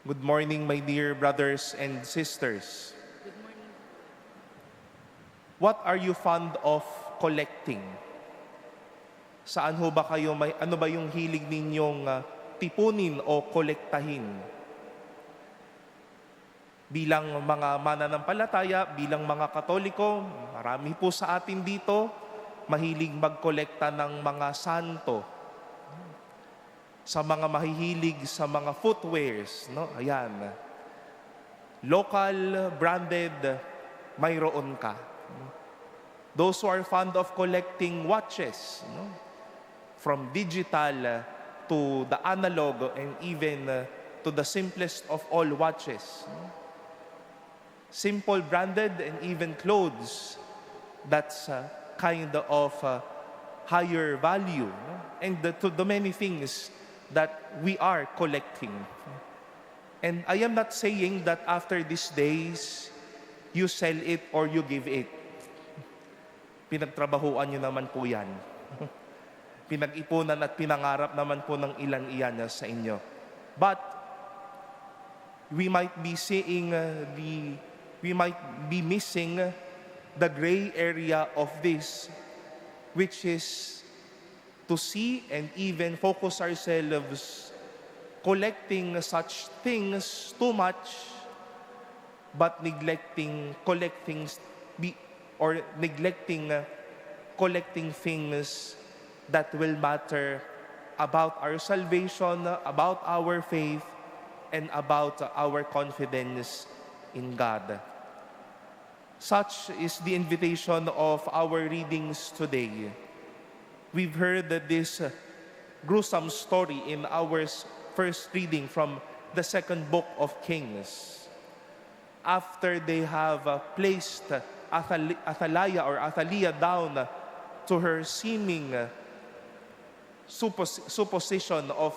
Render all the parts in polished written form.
Good morning, my dear brothers and sisters. Good morning. What are you fond of collecting? Saan ho ba kayo ano ba yung hilig ninyong tipunin o kolektahin? Bilang mga mananampalataya, bilang mga Katoliko, marami po sa atin dito mahilig magkolekta ng mga santo. Sa mga mahihilig sa mga footwears, no? Ayan. Local, branded, mayroon ka. Those who are fond of collecting watches, no? From digital to the analog and even to the simplest of all watches. No? Simple, branded, and even clothes, that's kind of higher value. No? And to the many things that we are collecting. And I am not saying that after these days, you sell it or you give it. Pinagtrabahuan nyo naman po yan. Pinag-ipunan at pinangarap naman po ng ilan iyan sa inyo. But, we might be missing the gray area of this, which is to see and even focus ourselves collecting such things too much, but neglecting collecting things that will matter about our salvation, about our faith, and about our confidence in God. Such is the invitation of our readings today. We've heard this gruesome story in our first reading from the second book of Kings. After they have placed Athaliah down to her seeming supposition of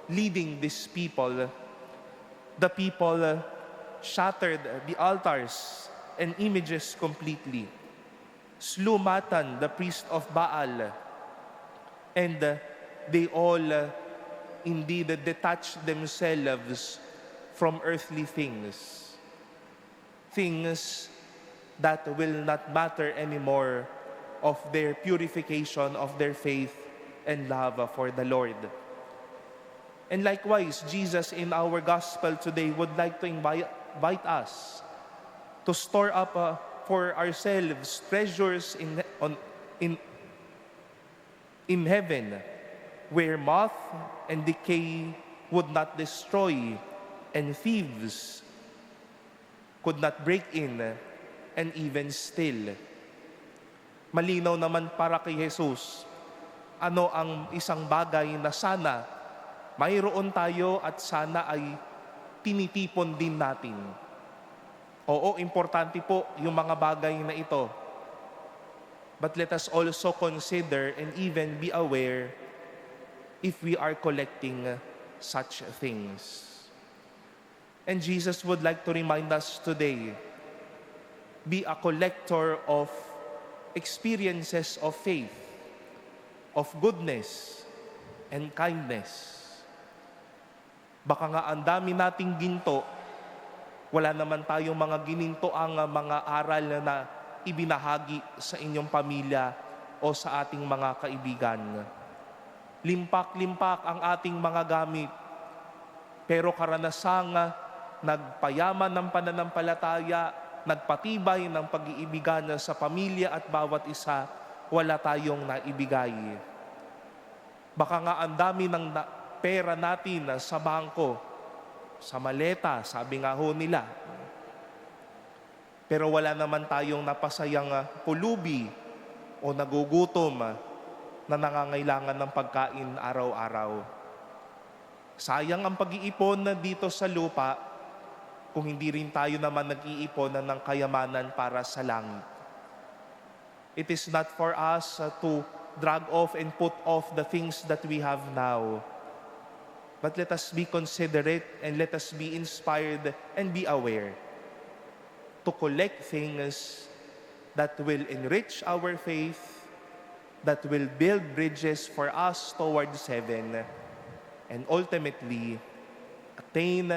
leading these people, the people shattered the altars and images completely, slew Matan, the priest of Baal, and they all indeed detach themselves from earthly things. Things that will not matter anymore of their purification, of their faith and love for the Lord. And likewise, Jesus in our gospel today would like to invite us to store up for ourselves treasures in heaven, where moth and decay would not destroy, and thieves could not break in and even steal. Malinaw naman para kay Jesus, ano ang isang bagay na sana mayroon tayo at sana ay tinitipon din natin. Oo, importante po yung mga bagay na ito. But let us also consider and even be aware if we are collecting such things. And Jesus would like to remind us today, be a collector of experiences of faith, of goodness, and kindness. Baka nga ang dami nating ginto, wala naman tayong mga gininto ang mga aral na ibinahagi sa inyong pamilya o sa ating mga kaibigan. Limpak-limpak ang ating mga gamit, pero karanasang nagpayaman ng pananampalataya, nagpatibay ng pag-iibigan sa pamilya at bawat isa, wala tayong naibigay. Baka nga ang dami ng pera natin sa bangko, sa maleta, sabi nga ho nila. Pero wala naman tayong napasayang pulubi o nagugutom na nangangailangan ng pagkain araw-araw. Sayang ang pag-iipon dito sa lupa kung hindi rin tayo naman nag-iipon ng kayamanan para sa langit. It is not for us to drag off and put off the things that we have now. But let us be considerate and let us be inspired and be aware to collect things that will enrich our faith, that will build bridges for us towards heaven, and ultimately attain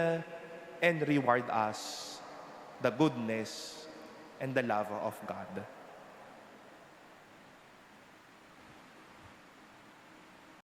and reward us the goodness and the love of God.